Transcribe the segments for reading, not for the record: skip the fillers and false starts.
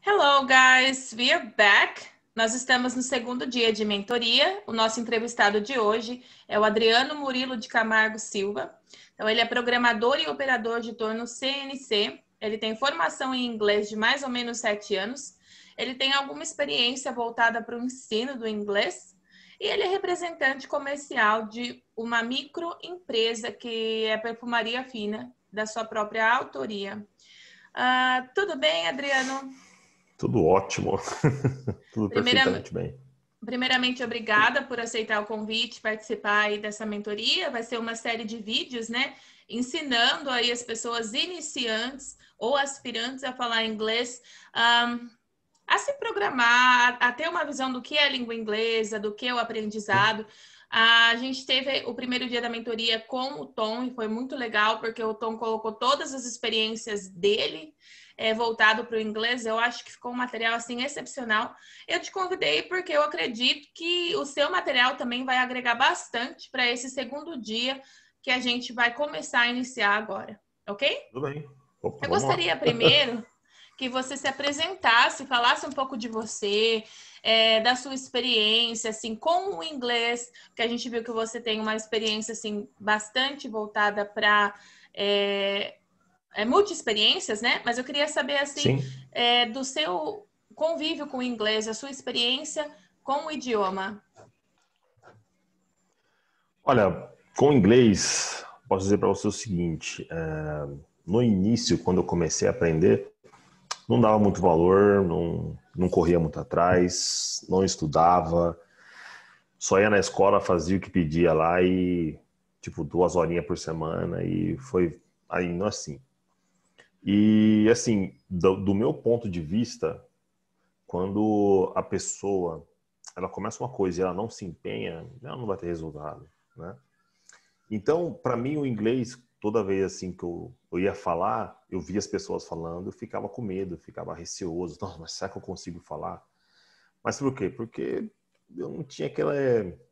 Hello, guys. We are back. Nós estamos no segundo dia de mentoria. O nosso entrevistado de hoje é o Adriano Murilo de Camargo Silva. Então, ele é programador e operador de torno CNC. Ele tem formação em inglês de mais ou menos 7 anos. Ele tem alguma experiência voltada para o ensino do inglês. E ele é representante comercial de uma microempresa que é perfumaria fina, da sua própria autoria. Tudo bem, Adriano? Tudo ótimo, tudo perfeitamente bem. Primeiramente, obrigada por aceitar o convite, participar aí dessa mentoria. Vai ser uma série de vídeos, né? Ensinando aí as pessoas iniciantes ou aspirantes a falar inglês, a se programar, a ter uma visão do que é a língua inglesa, do que é o aprendizado. A gente teve o primeiro dia da mentoria com o Tom e foi muito legal, porque o Tom colocou todas as experiências dele voltado para o inglês. Eu acho que ficou um material assim excepcional. Eu te convidei porque eu acredito que o seu material também vai agregar bastante para esse segundo dia que a gente vai começar a iniciar agora, ok? Tudo bem. Opa, Eu vamos lá. gostaria primeiro que você se apresentasse, falasse um pouco de você, da sua experiência, assim, com o inglês, que a gente viu que você tem uma experiência, assim, bastante voltada para multi-experiências, né? Mas eu queria saber, assim, Sim. do seu convívio com o inglês, a sua experiência com o idioma. Olha, com o inglês, posso dizer para você o seguinte, no início, quando eu comecei a aprender, não dava muito valor, não corria muito atrás, não estudava, só ia na escola, fazia o que pedia lá e, tipo, 2 horinhas por semana e foi indo assim. E, assim, do meu ponto de vista, quando a pessoa ela começa uma coisa e ela não se empenha, ela não vai ter resultado, né? Então, para mim, o inglês, toda vez assim que eu ia falar, eu via as pessoas falando, eu ficava com medo, eu ficava receoso. Nossa, mas será que eu consigo falar? Mas por quê? Porque eu não tinha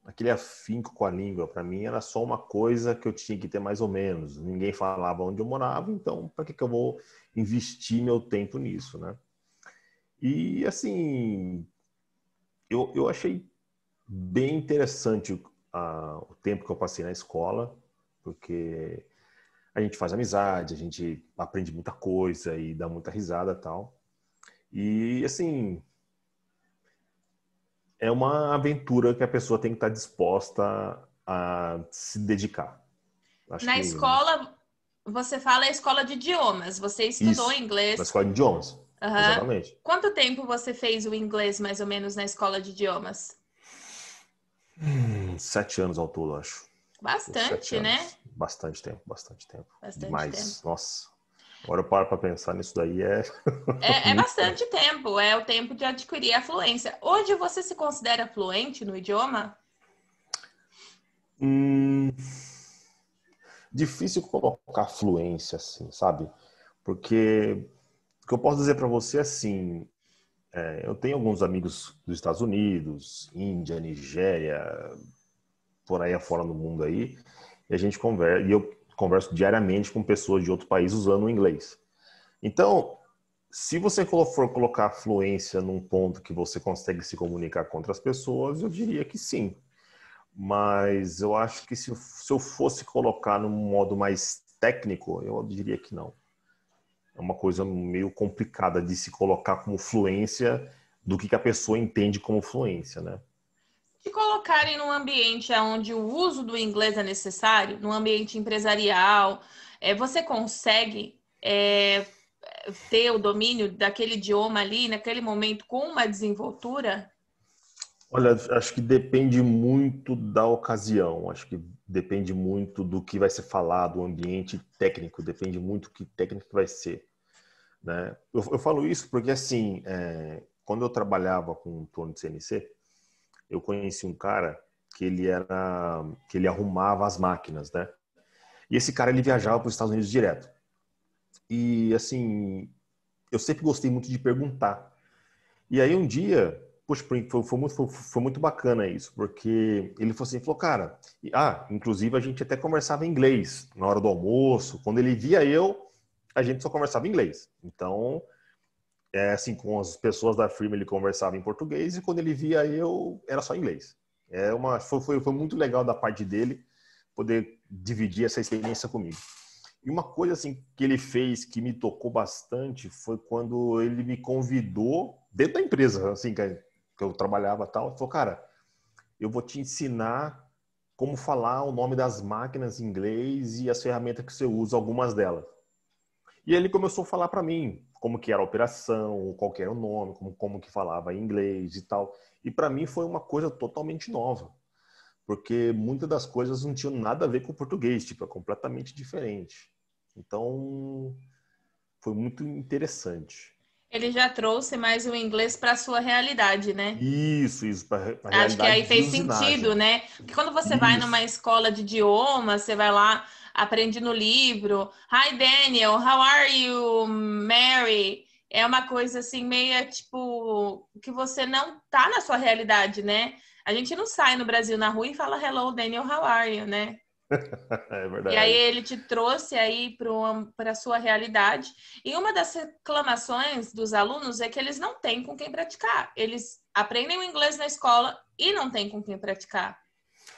aquele afinco com a língua. Para mim, era só uma coisa que eu tinha que ter mais ou menos. Ninguém falava onde eu morava, então para que eu vou investir meu tempo nisso, né? E, assim, eu achei bem interessante o tempo que eu passei na escola, porque a gente faz amizade, a gente aprende muita coisa e dá muita risada e tal. E, assim, é uma aventura que a pessoa tem que estar disposta a se dedicar. Acho Na que escola, você fala a escola de idiomas, você estudou isso, na inglês. escola de idiomas, Aham. exatamente. Quanto tempo você fez o inglês, mais ou menos, na escola de idiomas? 7 anos ao todo, acho. Uns sete Bastante, né? anos. Bastante tempo, bastante tempo. Bastante tempo. Demais. Nossa. Agora eu paro para pensar nisso daí, é É muito bastante tempo. tempo, é o tempo de adquirir a fluência. Hoje você se considera fluente no idioma? Hum, Difícil colocar fluência assim, sabe? Porque o que eu posso dizer para você é assim, eu tenho alguns amigos dos Estados Unidos, Índia, Nigéria, por aí afora no mundo aí, e a gente conversa, e eu converso diariamente com pessoas de outro país usando o inglês. Então, se você for colocar fluência num ponto que você consegue se comunicar com outras pessoas, eu diria que sim. Mas eu acho que se eu fosse colocar num modo mais técnico, eu diria que não. É uma coisa meio complicada de se colocar como fluência do que a pessoa entende como fluência, né? Te colocarem num ambiente onde o uso do inglês é necessário, num ambiente empresarial, você consegue ter o domínio daquele idioma ali, naquele momento, com uma desenvoltura? Olha, acho que depende muito da ocasião, acho que depende muito do que vai ser falado, o ambiente técnico, depende muito do que técnico vai ser, né? Eu falo isso porque, assim, quando eu trabalhava com o torno de CNC, eu conheci um cara que ele arrumava as máquinas, né? E esse cara, ele viajava para os Estados Unidos direto. E, assim, eu sempre gostei muito de perguntar. E aí um dia, puxa, foi muito bacana isso, porque ele falou assim, falou, cara, inclusive a gente até conversava em inglês na hora do almoço, quando ele via eu, a gente só conversava em inglês. Então, assim, com as pessoas da firma ele conversava em português e quando ele via eu, era só inglês. Foi muito legal da parte dele poder dividir essa experiência comigo. E uma coisa assim que ele fez que me tocou bastante foi quando ele me convidou dentro da empresa, assim, que eu trabalhava e tal, ele falou, cara, eu vou te ensinar como falar o nome das máquinas em inglês e as ferramentas que você usa, algumas delas. E ele começou a falar para mim como que era a operação, qual que era o nome, como que falava em inglês e tal. E para mim foi uma coisa totalmente nova, porque muitas das coisas não tinham nada a ver com o português, tipo, é completamente diferente. Então, foi muito interessante. Ele já trouxe mais o inglês para a sua realidade, né? Isso, para a Acho que aí realidade de fez sentido, usinagem. né? Porque quando você vai numa Isso. escola de idiomas, você vai lá, aprende no livro. Hi, Daniel, how are you, Mary? É uma coisa assim, meio tipo, que você não tá na sua realidade, né? A gente não sai no Brasil na rua e fala hello, Daniel, how are you, né? É E aí verdade. ele te trouxe aí para a sua realidade. E uma das reclamações dos alunos é que eles não têm com quem praticar. Eles aprendem o inglês na escola e não têm com quem praticar.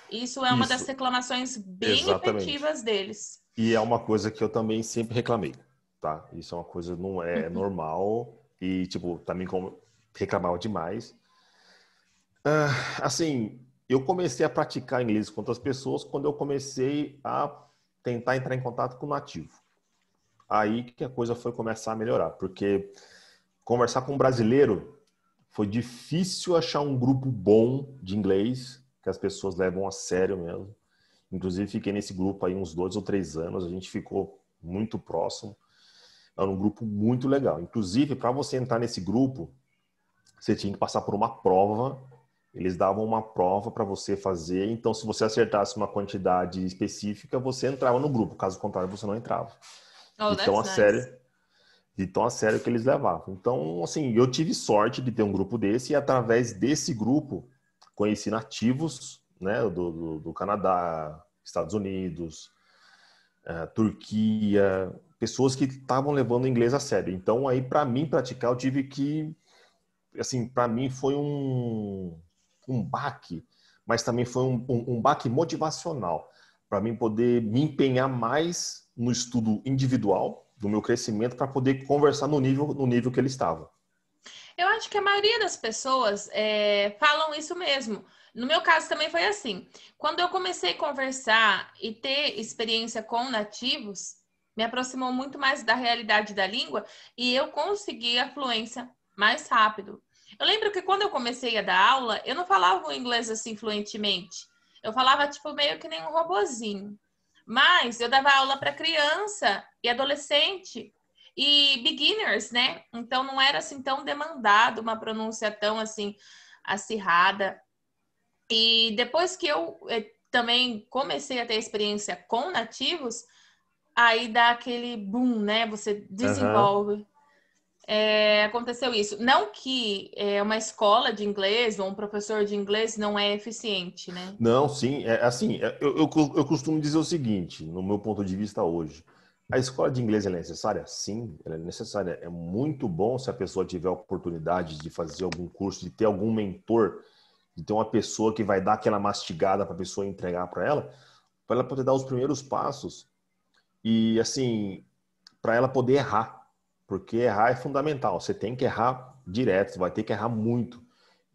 Isso é uma das Isso, reclamações bem exatamente. efetivas deles. E é uma coisa que eu também sempre reclamei, tá? Isso é uma coisa não é normal e tipo também como reclamava demais. Assim, eu comecei a praticar inglês com outras pessoas quando eu comecei a tentar entrar em contato com o nativo. Aí que a coisa foi começar a melhorar, porque conversar com um brasileiro foi difícil achar um grupo bom de inglês que as pessoas levam a sério mesmo. Inclusive, fiquei nesse grupo aí uns 2 ou 3 anos, a gente ficou muito próximo. Era um grupo muito legal. Inclusive, para você entrar nesse grupo, você tinha que passar por uma prova. Eles davam uma prova para você fazer. Então, se você acertasse uma quantidade específica, você entrava no grupo. Caso contrário, você não entrava. Oh, De tão that's a nice. sério, de tão a sério que eles levavam. Então, assim, eu tive sorte de ter um grupo desse e através desse grupo conheci nativos, né, do Canadá, Estados Unidos, Turquia, pessoas que estavam levando o inglês a sério. Então, aí, para mim praticar, eu tive que, assim, para mim foi um baque, mas também foi um baque motivacional, para mim poder me empenhar mais no estudo individual, do meu crescimento, para poder conversar no nível que ele estava. Eu acho que a maioria das pessoas falam isso mesmo. No meu caso também foi assim. Quando eu comecei a conversar e ter experiência com nativos, me aproximou muito mais da realidade da língua e eu consegui a fluência mais rápido. Eu lembro que quando eu comecei a dar aula, eu não falava o inglês assim fluentemente. Eu falava tipo meio que nem um robozinho. Mas eu dava aula para criança e adolescente e beginners, né? Então não era assim tão demandado uma pronúncia tão assim acirrada. E depois que eu também comecei a ter experiência com nativos, aí dá aquele boom, né? Você Aham. desenvolve. Aconteceu isso. Não que uma escola de inglês ou um professor de inglês não é eficiente, né? Não, sim, é assim, eu costumo dizer o seguinte, no meu ponto de vista hoje, a escola de inglês ela é necessária? Sim, ela é necessária. É muito bom se a pessoa tiver a oportunidade de fazer algum curso, de ter algum mentor, de ter uma pessoa que vai dar aquela mastigada para a pessoa entregar para ela poder dar os primeiros passos e, assim, para ela poder errar, porque errar é fundamental. Você tem que errar direto, você vai ter que errar muito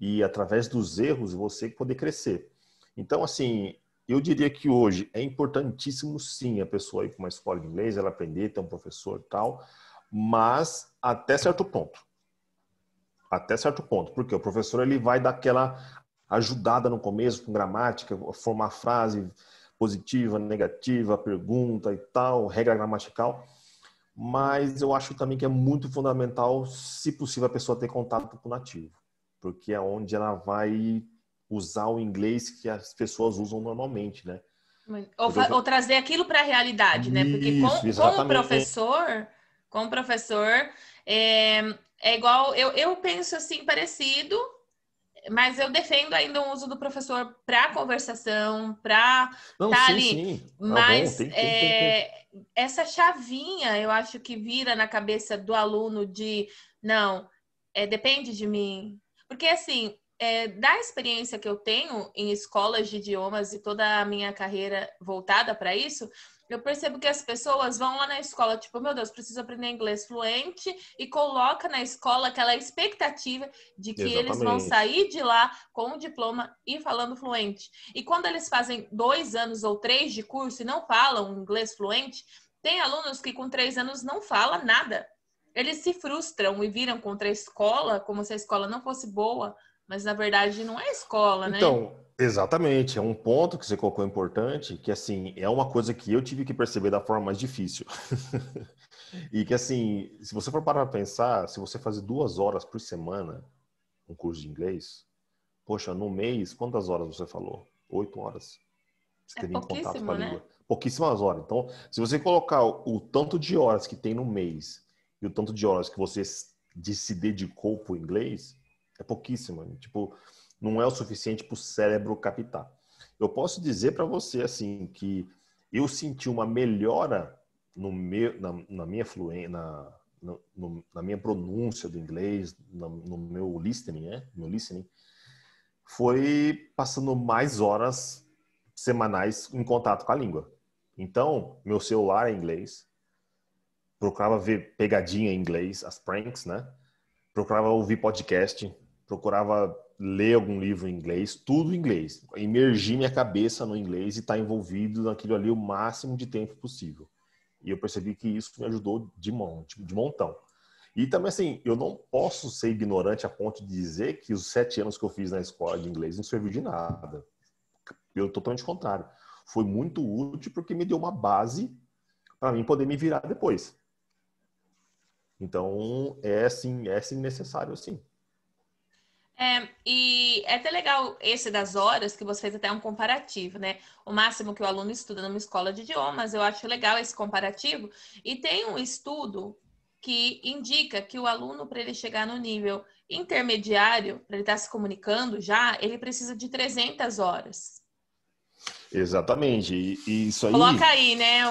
e através dos erros você poder crescer. Então, assim, eu diria que hoje é importantíssimo sim a pessoa ir para uma escola de inglês, ela aprender, ter um professor e tal, mas até certo ponto. Até certo ponto, porque o professor ele vai dar aquela ajudada no começo com gramática, formar frase positiva, negativa, pergunta e tal, regra gramatical, mas eu acho também que é muito fundamental, se possível, a pessoa ter contato com o nativo, porque é onde ela vai usar o inglês que as pessoas usam normalmente, né? Porque Ou trazer aquilo para a realidade, né? Porque Isso, com exatamente. o professor, é, é igual, eu penso assim, parecido, mas eu defendo ainda o uso do professor para conversação, para Não, estar sim, ali. sim. Ah, bom, Mas tem que ter. essa chavinha, eu acho que vira na cabeça do aluno de, não, depende de mim. Porque, assim, da experiência que eu tenho em escolas de idiomas e toda a minha carreira voltada para isso, eu percebo que as pessoas vão lá na escola, tipo, meu Deus, preciso aprender inglês fluente, e coloca na escola aquela expectativa de que eles vão Exatamente. sair de lá com o diploma e falando fluente. E quando eles fazem 2 anos ou 3 de curso e não falam inglês fluente, tem alunos que com 3 anos não falam nada. Eles se frustram e viram contra a escola, como se a escola não fosse boa, mas na verdade não é escola, né? Então, exatamente, é um ponto que você colocou importante, que assim, é uma coisa que eu tive que perceber da forma mais difícil. E que assim, se você for parar para pensar, se você fazer 2 horas por semana um curso de inglês, poxa, no mês, quantas horas você falou? 8 horas. Você É teria em contato com a pouquíssimo, né? língua. Pouquíssimas horas. Então, se você colocar o tanto de horas que tem no mês e o tanto de horas que você se dedicou para o inglês, é pouquíssimo. Tipo, não é o suficiente para o cérebro captar. Eu posso dizer para você assim que eu senti uma melhora no meu, na minha fluência, na minha pronúncia do inglês, no meu listening, né? Meu listening, foi passando mais horas semanais em contato com a língua. Então, meu celular é em inglês, procurava ver pegadinha em inglês, as pranks, né? Procurava ouvir podcast, procurava ler algum livro em inglês, tudo em inglês. Imergir minha cabeça no inglês e estar envolvido naquilo ali o máximo de tempo possível. E eu percebi que isso me ajudou de montão. E também, assim, eu não posso ser ignorante a ponto de dizer que os 7 anos que eu fiz na escola de inglês não serviu de nada. Pelo totalmente contrário. Foi muito útil porque me deu uma base para mim poder me virar depois. Então, é sim necessário, sim. E é até legal esse das horas, que você fez até um comparativo, né? O máximo que o aluno estuda numa escola de idiomas, eu acho legal esse comparativo. E tem um estudo que indica que o aluno, para ele chegar no nível intermediário, para ele estar se comunicando já, ele precisa de 300 horas. Exatamente. E isso Coloca aí. aí, né?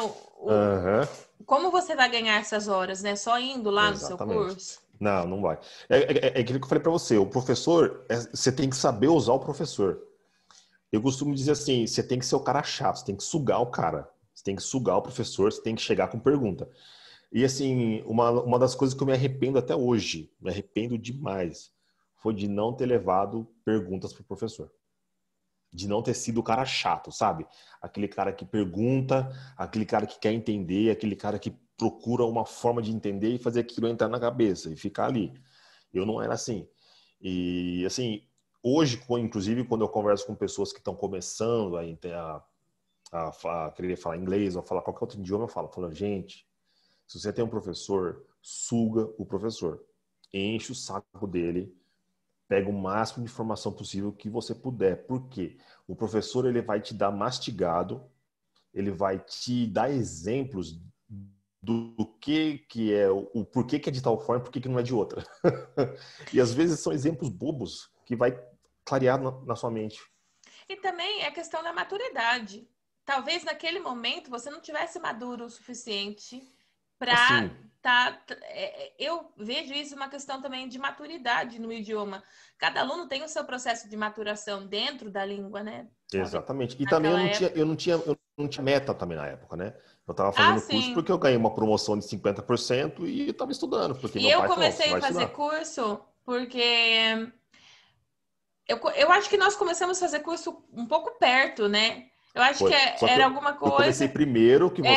Aham, Como você vai ganhar essas horas, né? Só indo lá no seu exatamente. curso? Não, não vai. É aquilo que eu falei para você. O professor, você tem que saber usar o professor. Eu costumo dizer assim: você tem que ser o cara chato, você tem que sugar o cara. Você tem que sugar o professor, você tem que chegar com pergunta. E assim, uma das coisas que eu me arrependo até hoje, me arrependo demais, foi de não ter levado perguntas para o professor. De não ter sido o cara chato, sabe? Aquele cara que pergunta, aquele cara que quer entender, aquele cara que procura uma forma de entender e fazer aquilo entrar na cabeça e ficar ali. Eu não era assim. E assim, hoje, inclusive, quando eu converso com pessoas que estão começando a querer falar inglês ou falar qualquer outro idioma, eu falo, gente, se você tem um professor, suga o professor. Enche o saco dele, pega o máximo de informação possível que você puder. Por quê? O professor ele vai te dar mastigado, ele vai te dar exemplos do que é, o porquê que é de tal forma e porquê que não é de outra. E às vezes são exemplos bobos que vai clarear na sua mente. E também é questão da maturidade. Talvez naquele momento você não tivesse maduro o suficiente para Assim, eu vejo isso uma questão também de maturidade no idioma. Cada aluno tem o seu processo de maturação dentro da língua, né? Talvez exatamente. E também naquela época. eu não tinha meta também na época, né? Eu estava Ah, fazendo curso sim. porque eu ganhei uma promoção de 50% e eu estava estudando, porque E meu eu pai falou, você comecei a vai fazer estudar. curso porque eu acho que nós começamos a fazer curso um pouco perto, né? Eu acho que Foi. Só que era alguma eu comecei coisa. primeiro que você,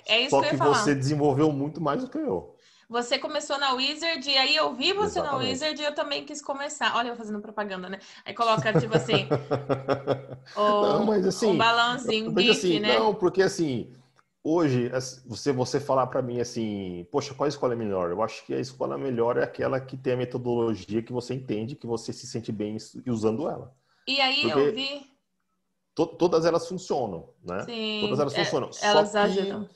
É isso só que eu ia que você falar. desenvolveu muito mais do que eu. Você começou na Wizard, e aí eu vi você na Exatamente. Wizard e eu também quis começar. Olha, eu fazendo propaganda, né? Aí coloca, tipo assim, Não, mas um assim, balãozinho, eu um vejo GIF, assim, né? não, porque assim, hoje, você falar para mim assim, poxa, qual escola é melhor? Eu acho que a escola melhor é aquela que tem a metodologia que você entende, que você se sente bem usando ela. E aí eu Porque vi, todas elas funcionam, né? Todas sim, elas funcionam. elas ajudam.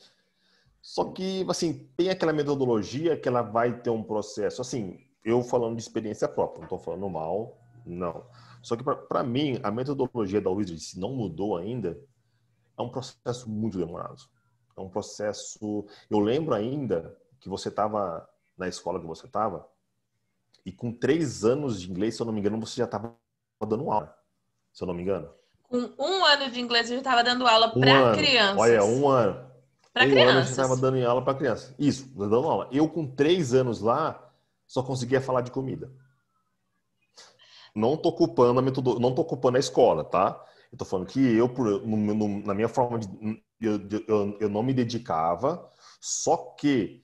Só que, assim, tem aquela metodologia que ela vai ter um processo. Assim, eu falando de experiência própria, não estou falando mal, não. Só que, para mim, a metodologia da Wizard, se não mudou ainda, é um processo muito demorado. É um processo. Eu lembro ainda que você estava na escola que você estava, E com 3 anos de inglês, se eu não me engano, você já estava dando aula, se eu não me engano. Com 1 ano de inglês, eu já estava dando aula Um para ano. Olha, crianças. 1 ano. Para 1 ano eu já estava crianças. dando aula para criança. Isso, dando aula. Eu com 3 anos lá, só conseguia falar de comida. Não tô culpando a não tô culpando a escola, tá? Eu tô falando que eu, na minha forma de. Eu não me dedicava, só que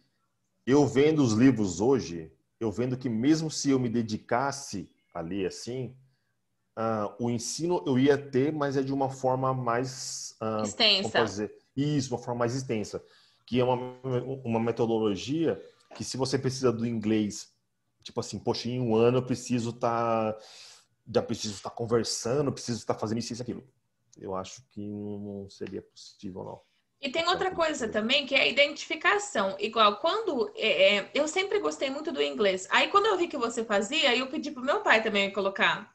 eu vendo os livros hoje, eu vendo que mesmo se eu me dedicasse ali assim, o ensino eu ia ter, mas é de uma forma mais, como posso Extensa. dizer? Isso, uma forma mais extensa. Que é uma metodologia que se você precisa do inglês, tipo assim, poxa, em 1 ano eu preciso já preciso estar conversando, preciso estar fazendo isso e aquilo. Eu acho que não seria possível, não. E tem Achar outra que coisa seria. também, que é a identificação. Igual, quando... eu sempre gostei muito do inglês. Aí, quando eu vi que você fazia, eu pedi pro meu pai também colocar.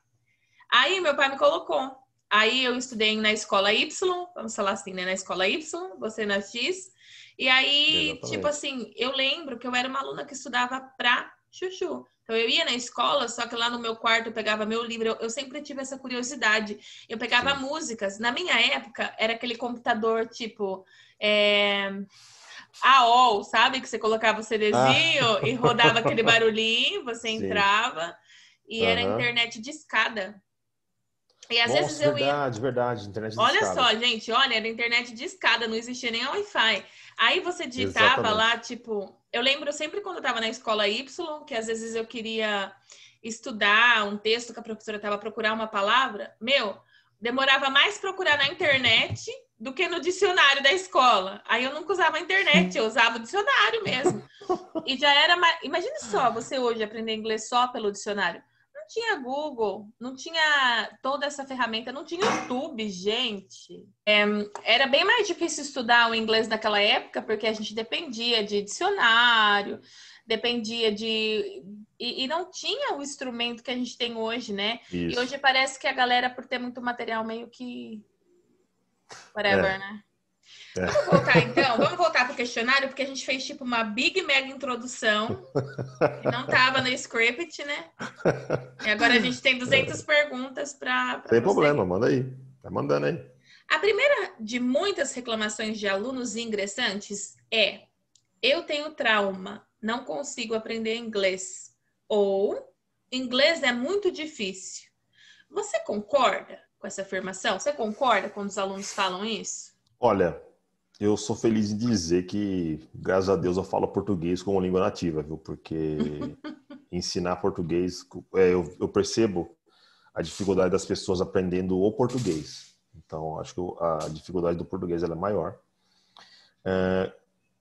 Aí, meu pai me colocou. Aí, eu estudei na escola Y, vamos falar assim, né? Na escola Y, você na X. E aí, tipo Exatamente. assim, eu lembro que eu era uma aluna que estudava pra chuchu. Então, eu ia na escola, só que lá no meu quarto eu pegava meu livro. Eu sempre tive essa curiosidade. Eu pegava Sim. músicas. Na minha época, era aquele computador, tipo... É... AOL, sabe? Que você colocava o Ah, CDzinho e rodava aquele barulhinho, você sim. entrava. E era Aham. internet de escada. E às vezes Nossa, eu ia... verdade, verdade. Internet de Olha escada. só, gente, olha, era internet de escada, não existia nem Wi-Fi. Aí você digitava lá, Exatamente. tipo, eu lembro sempre quando eu estava na escola Y, que às vezes eu queria estudar um texto que a professora estava procurar uma palavra, meu, demorava mais procurar na internet do que no dicionário da escola. Aí eu nunca usava a internet, eu usava o dicionário mesmo. E já era mais... Imagine só, você hoje aprender inglês só pelo dicionário. Não tinha Google, não tinha toda essa ferramenta, não tinha YouTube, gente. Era bem mais difícil estudar o inglês naquela época, porque a gente dependia de dicionário, dependia de. E não tinha o instrumento que a gente tem hoje, né? E Isso. hoje parece que a galera, por ter muito material, meio que. Whatever, É. né? Vamos É. voltar então, vamos voltar para o questionário, porque a gente fez tipo uma big mega introdução, que não estava no script, né? E agora a gente tem 200 perguntas para Sem problema, prosseguir. manda aí. Tá mandando aí. A primeira de muitas reclamações de alunos ingressantes é: eu tenho trauma, não consigo aprender inglês. Ou inglês é muito difícil. Você concorda com essa afirmação? Você concorda quando os alunos falam isso? Olha, eu sou feliz em dizer que, graças a Deus, eu falo português como língua nativa, viu? Porque ensinar português, eu percebo a dificuldade das pessoas aprendendo o português. Então, acho que a dificuldade do português ela é maior.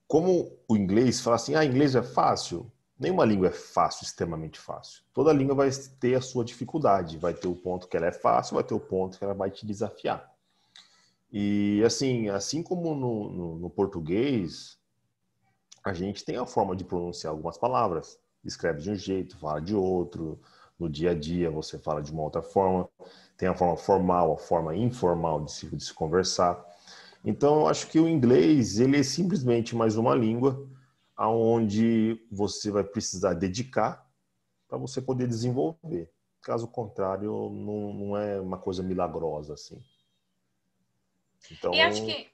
Como o inglês fala assim, inglês é fácil. Nenhuma língua é fácil, extremamente fácil. Toda língua vai ter a sua dificuldade. Vai ter o ponto que ela é fácil, vai ter o ponto que ela vai te desafiar. E assim como no português, a gente tem a forma de pronunciar algumas palavras. Escreve de um jeito, fala de outro. No dia a dia você fala de uma outra forma. Tem a forma formal, a forma informal de se conversar. Então, eu acho que o inglês, ele é simplesmente mais uma língua aonde você vai precisar dedicar para você poder desenvolver. Caso contrário, não é uma coisa milagrosa assim. E acho Então, que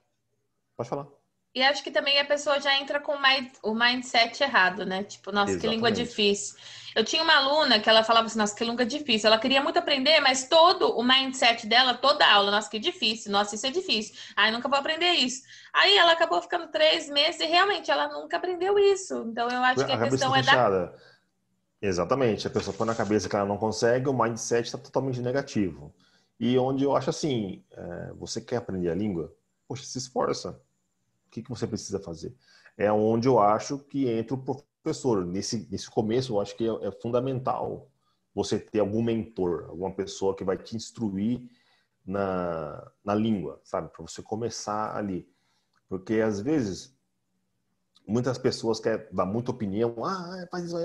pode falar. E acho que também a pessoa já entra com o mindset errado, né? Tipo, nossa, que língua Exatamente. difícil. Eu tinha uma aluna que ela falava assim, nossa, que língua difícil. Ela queria muito aprender, mas todo o mindset dela, toda a aula, nossa, que difícil, nossa, isso é difícil. Ai, nunca vou aprender isso. Aí ela acabou ficando 3 meses e realmente ela nunca aprendeu isso. Então eu acho que A a cabeça está questão é da. fechada. Exatamente. A pessoa põe na cabeça que ela não consegue, o mindset está totalmente negativo. E onde eu acho assim, você quer aprender a língua? Poxa, se esforça. O que você precisa fazer? É onde eu acho que entra o professor. Nesse começo, eu acho que é fundamental você ter algum mentor, alguma pessoa que vai te instruir na língua, sabe? Para você começar ali. Porque, às vezes, muitas pessoas querem dar muita opinião. Faz isso.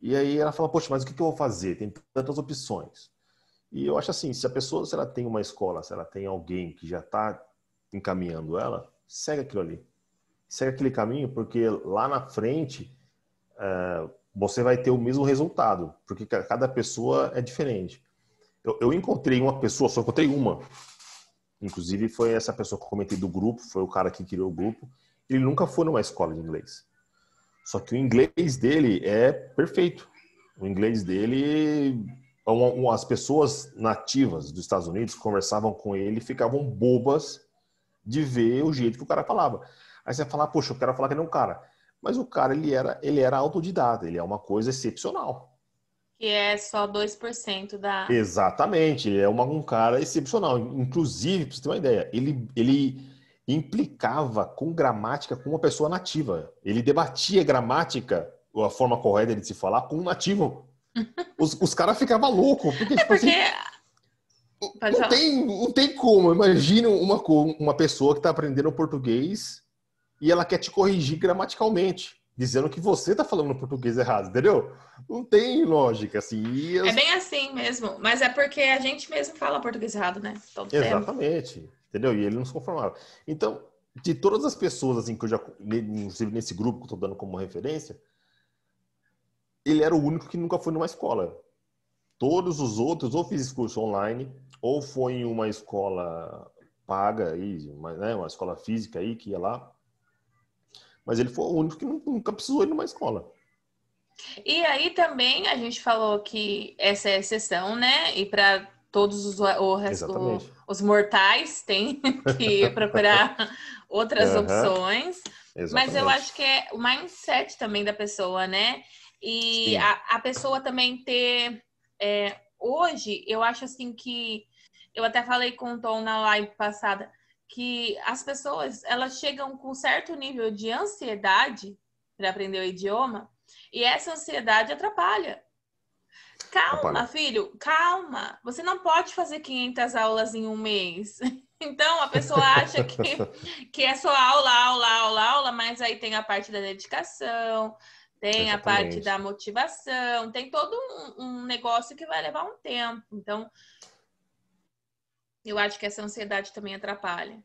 E aí ela fala, poxa, mas o que eu vou fazer? Tem tantas opções. E eu acho assim, se a pessoa, se ela tem uma escola, se ela tem alguém que já está encaminhando ela, segue aquilo ali. Segue aquele caminho, porque lá na frente você vai ter o mesmo resultado, porque cada pessoa é diferente. Eu encontrei uma pessoa, só encontrei uma. Inclusive foi essa pessoa que eu comentei do grupo, foi o cara que criou o grupo. Ele nunca foi numa escola de inglês. Só que o inglês dele é perfeito. O inglês dele, as pessoas nativas dos Estados Unidos conversavam com ele e ficavam bobas de ver o jeito que o cara falava. Aí você vai falar, poxa, eu quero falar que nem um cara. Mas o cara, ele era autodidata, ele é uma coisa excepcional. Que é só 2% da... Exatamente, ele é um cara excepcional. Inclusive, para você ter uma ideia, ele implicava com gramática com uma pessoa nativa. Ele debatia gramática, a forma correta de se falar, com um nativo. Os caras ficavam loucos, porque, É tipo porque... assim, Pode falar. não tem como. Imagina uma pessoa que está aprendendo português e ela quer te corrigir gramaticalmente, dizendo que você está falando português errado, entendeu? Não tem lógica, assim. É bem assim mesmo, mas é porque a gente mesmo fala português errado, né? Todo tempo. Exatamente, entendeu? E ele não se conformava. Então, de todas as pessoas assim que eu já, inclusive nesse grupo que eu tô dando como referência, ele era o único que nunca foi numa escola. Todos os outros ou fiz curso online, ou foi em uma escola paga aí, né, uma escola física aí que ia lá. Mas ele foi o único que nunca precisou ir numa escola. E aí também a gente falou que essa é a exceção, né? E para todos Exatamente. os mortais tem que procurar outras Aham, opções. Mas eu exatamente. acho que é o mindset também da pessoa, né? E Sim, a pessoa também ter. Hoje, eu acho assim que. Eu até falei com o Tom na live passada que as pessoas elas chegam com certo nível de ansiedade para aprender o idioma e essa ansiedade atrapalha. Calma, atrapalha. filho, calma. Você não pode fazer 500 aulas em um mês. Então, a pessoa acha que é só aula, aula, aula, aula, mas aí tem a parte da dedicação, tem a parte da Exatamente. motivação, tem todo um negócio que vai levar um tempo. Então, eu acho que essa ansiedade também atrapalha.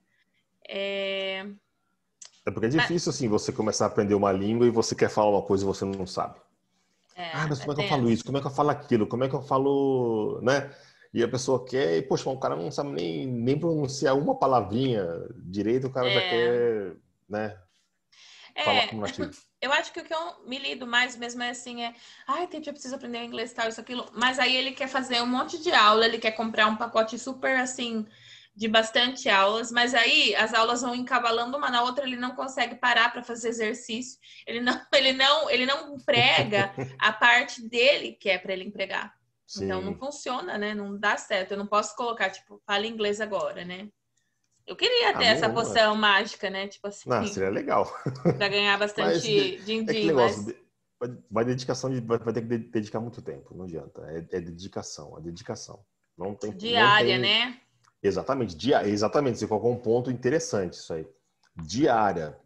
É... É porque é Mas, difícil, assim, você começar a aprender uma língua e você quer falar uma coisa e você não sabe. Ah, mas é como é que eu falo tenso. isso? Como é que eu falo aquilo? Como é que eu falo, né? E a pessoa quer, e, poxa, o cara não sabe nem pronunciar uma palavrinha direito, o cara já É, quer, né, falar É, como nativo. eu acho que o que eu me lido mais mesmo é assim, ai, Titi, eu preciso aprender inglês, tal, isso, aquilo. Mas aí ele quer fazer um monte de aula, ele quer comprar um pacote super, assim, de bastante aulas, mas aí as aulas vão encavalando uma na outra, ele não consegue parar para fazer exercício. Ele não prega a parte dele que é para ele empregar. Então não Sim. funciona, né? Não dá certo. Eu não posso colocar, tipo, fala inglês agora, né? Eu queria Ah, ter essa não, poção mágica, né? Tipo não, assim, seria legal. para ganhar Mas bastante é din-din, aquele negócio, mas vai ter que dedicar muito tempo, não adianta. É dedicação, é dedicação. Não diária, tem, né? exatamente, exatamente, você colocou um ponto interessante isso aí. Diária,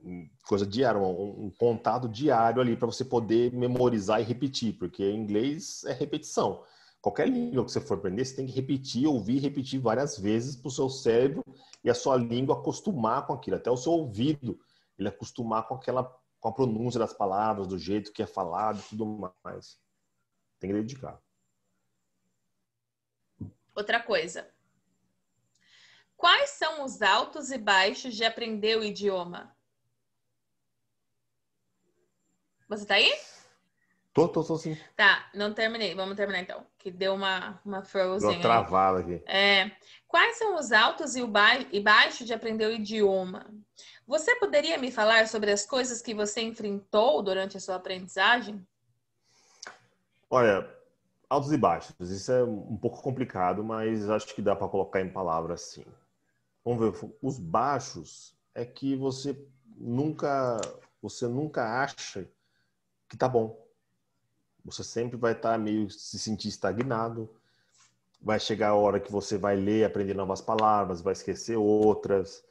coisa diária, um contato diário ali para você poder memorizar e repetir, porque inglês é repetição. Qualquer língua que você for aprender, você tem que repetir, ouvir e repetir várias vezes para o seu cérebro e a sua língua acostumar com aquilo, até o seu ouvido, ele acostumar com a pronúncia das palavras, do jeito que é falado e tudo mais. Tem que dedicar. Outra coisa. Quais são os altos e baixos de aprender o idioma? Você tá aí? Tô assim, Tá, não terminei. Vamos terminar então. Que deu uma deu uma frozen aí. travada aqui. Quais são os altos e baixos de aprender o idioma? Você poderia me falar sobre as coisas que você enfrentou durante a sua aprendizagem? Olha, altos e baixos. Isso é um pouco complicado, mas acho que dá para colocar em palavras assim. Vamos ver, os baixos é que você nunca acha que tá bom. Você sempre vai estar meio se sentir estagnado. Vai chegar a hora que você vai ler, aprender novas palavras, vai esquecer outras,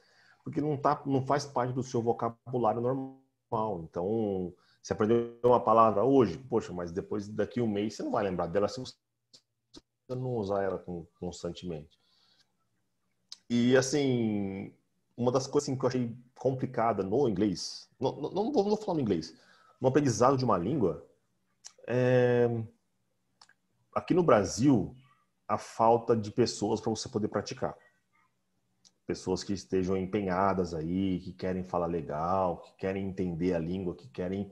porque não faz parte do seu vocabulário normal. Então, você aprendeu uma palavra hoje, poxa, mas depois daqui um mês você não vai lembrar dela se você não usar ela constantemente. E assim, uma das coisas assim, que eu achei complicada no inglês, não vou falar no inglês, no aprendizado de uma língua, Aqui no Brasil, a falta de pessoas para você poder praticar. Pessoas que estejam empenhadas aí, que querem falar legal, que querem entender a língua, que querem,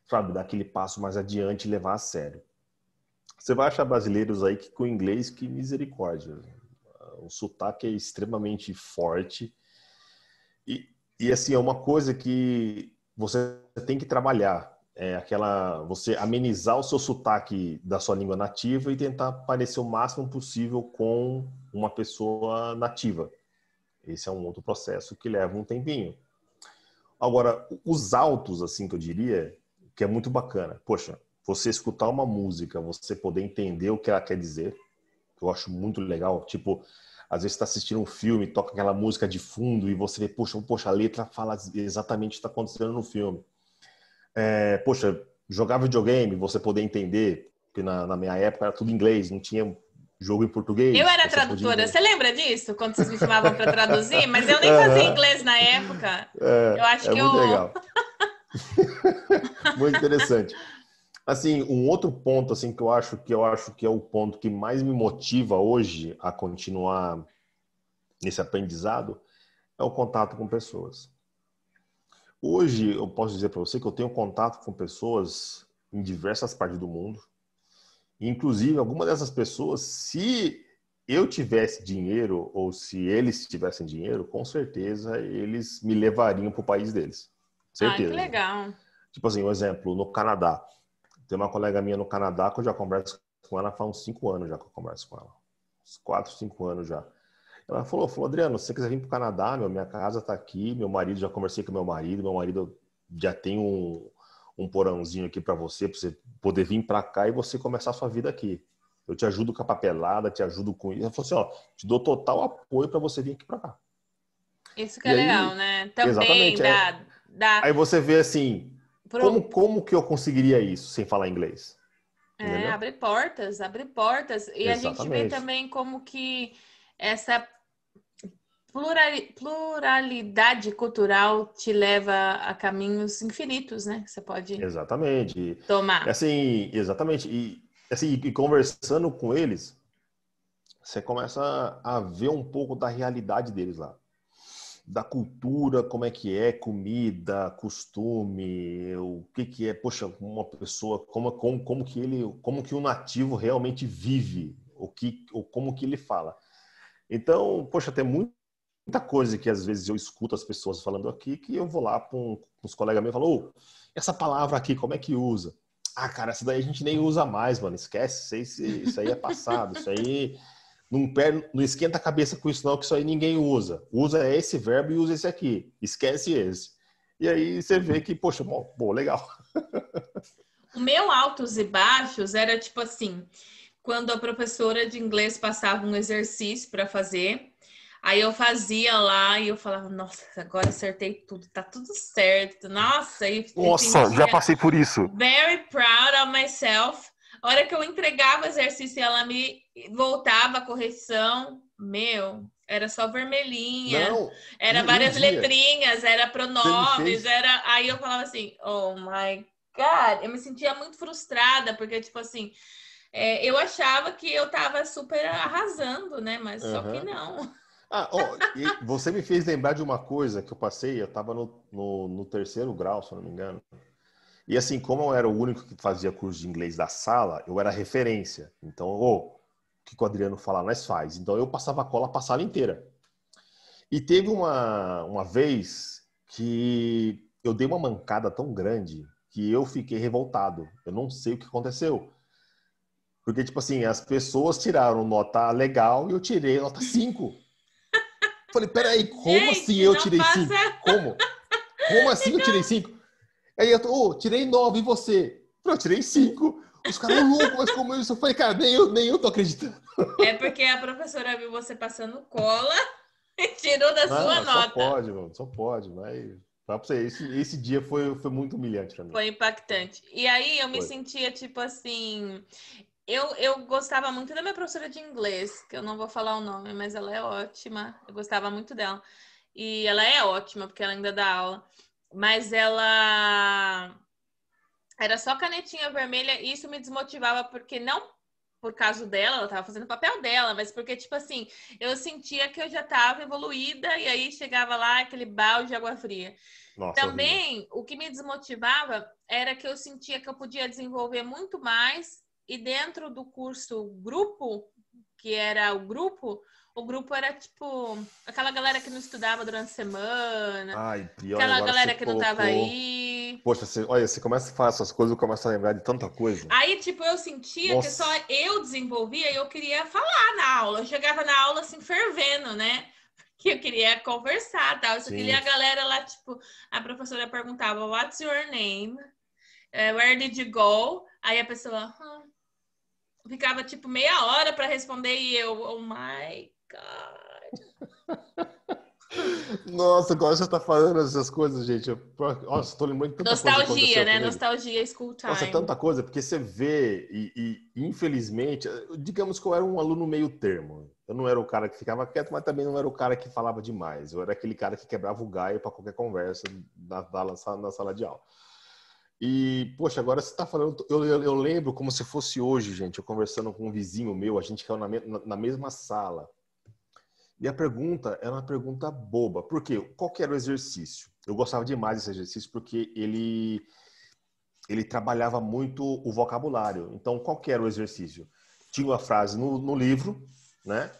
sabe, dar aquele passo mais adiante e levar a sério. Você vai achar brasileiros aí que com inglês, que misericórdia. O sotaque é extremamente forte. E assim, é uma coisa que você tem que trabalhar. Você amenizar o seu sotaque da sua língua nativa e tentar parecer o máximo possível com uma pessoa nativa. Esse é um outro processo que leva um tempinho. Agora, os altos, assim, que eu diria, que é muito bacana. Poxa, você escutar uma música, você poder entender o que ela quer dizer, eu acho muito legal. Tipo, às vezes você está assistindo um filme, toca aquela música de fundo e você vê, poxa, a letra fala exatamente o que está acontecendo no filme. Poxa, jogar videogame, você poder entender, porque na minha época era tudo em inglês, não tinha jogo em Eu português. era Você podia... tradutora. Você lembra disso? Quando vocês me chamavam para traduzir? Mas eu nem fazia Uhum. inglês na época. Eu acho É que eu... muito legal. Muito interessante. Assim, um outro ponto assim que eu acho que é o ponto que mais me motiva hoje a continuar nesse aprendizado é o contato com pessoas. Hoje eu posso dizer para você que eu tenho contato com pessoas em diversas partes do mundo. Inclusive, algumas dessas pessoas, se eu tivesse dinheiro ou se eles tivessem dinheiro, com certeza eles me levariam para o país deles. Ai, que Certeza. legal. Tipo assim, um exemplo, no Canadá. Tem uma colega minha no Canadá que eu já converso com ela faz uns 5 anos já que eu converso com ela. Uns 4, 5 anos já. Ela falou, Adriano, se você quiser vir para o Canadá, minha casa está aqui, meu marido, já conversei com meu marido já tem um porãozinho aqui para você poder vir para cá e você começar a sua vida aqui. Eu te ajudo com a papelada, te ajudo com isso. Ela falou assim, ó, te dou total apoio para você vir aqui para cá. Isso que é E legal, aí, né? Também exatamente, dá aí você vê assim, pro, como que eu conseguiria isso sem falar inglês? Entendeu? abre portas, abre portas. E a gente vê Exatamente. também como que essa pluralidade cultural te leva a caminhos infinitos, né? Que você pode Exatamente. tomar. Assim, exatamente. E assim, e conversando com eles, você começa a ver um pouco da realidade deles lá. Da cultura, como é, comida, costume, o que é, poxa, uma pessoa, como que o nativo realmente vive, como que ele fala. Então, poxa, tem muita coisa que às vezes eu escuto as pessoas falando aqui que eu vou lá para uns colegas meus e falo, essa palavra aqui, como é que usa? Ah, cara, essa daí a gente nem usa mais, mano. Esquece, isso aí é passado, isso aí não esquenta a cabeça com isso não, que isso aí ninguém usa. Usa esse verbo e usa esse aqui. Esquece esse. E aí você vê que, poxa, bom, legal. O meu altos e baixos era tipo assim, quando a professora de inglês passava um exercício para fazer, aí eu fazia lá e eu falava, nossa, agora acertei tudo, tá tudo certo. Nossa, e Nossa, já sentia passei por isso. very proud of myself. A hora que eu entregava o exercício e ela me voltava a correção, era só vermelhinha, Não, era e um várias dia letrinhas, era você me pronomes, fez. era. Aí eu falava assim, oh my God, eu me sentia muito frustrada, porque, tipo assim, eu achava que eu tava super arrasando, né? Mas só que Uhum. não. Ah, e você me fez lembrar de uma coisa que eu passei, eu estava no terceiro grau, se eu não me engano. E assim, como eu era o único que fazia curso de inglês da sala, eu era referência. Então, o que o Adriano fala, nós faz. Então eu passava cola para a sala inteira. E teve uma vez que eu dei uma mancada tão grande que eu fiquei revoltado. Eu não sei o que aconteceu. Porque, tipo assim, as pessoas tiraram nota legal e eu tirei nota 5. Falei, peraí, como assim Gente, eu não tirei faça. 5? Como? Como assim eu tirei 5? Aí eu tirei 9 e você? Eu tirei 5. Os caras, louco, mas como isso? Eu falei, cara, nem eu tô acreditando. É porque a professora viu você passando cola e tirou da sua Não, só nota. pode, mano, só pode. Mas, fala pra você, esse dia foi muito humilhante pra mim. Foi impactante. E aí eu me Foi. sentia tipo assim. Eu gostava muito da minha professora de inglês, que eu não vou falar o nome, mas ela é ótima. Eu gostava muito dela. E ela é ótima, porque ela ainda dá aula. Mas Era só canetinha vermelha e isso me desmotivava porque não por causa dela, ela tava fazendo o papel dela, mas porque, tipo assim, eu sentia que eu já tava evoluída e aí chegava lá aquele balde de água fria. Nossa, horrível. Também, o que me desmotivava era que eu sentia que eu podia desenvolver muito mais e dentro do curso grupo, que era o grupo era tipo aquela galera que não estudava durante a semana, Ai, pior, aquela agora você galera que não tava colocou. aí. Poxa, olha, você começa a falar essas coisas, eu começo a lembrar de tanta coisa. Aí, tipo, eu sentia que só Nossa, eu desenvolvia e eu queria falar na aula. Eu chegava na aula assim, fervendo, né? Que eu queria conversar, tal. Eu só queria sim. a galera lá, tipo, a professora perguntava, What's your name? Where did you go? Aí a pessoa ficava, tipo, meia hora para responder e eu, oh my God. Nossa, agora você tá falando essas coisas, gente. Nossa, tô lembrando de tanta coisa que Nostalgia, aconteceu né? comigo. Nostalgia school Nossa, time. tanta coisa, porque você vê infelizmente, digamos que eu era um aluno meio termo. Eu não era o cara que ficava quieto, mas também não era o cara que falava demais. Eu era aquele cara que quebrava o galho para qualquer conversa na sala de aula. E, poxa, agora você está falando. Eu lembro como se fosse hoje, gente, eu conversando com um vizinho meu, a gente caiu na mesma sala. E a pergunta era uma pergunta boba. Por quê? Qual que era o exercício? Eu gostava demais desse exercício porque ele trabalhava muito o vocabulário. Então, qual que era o exercício? Tinha uma frase no livro, né?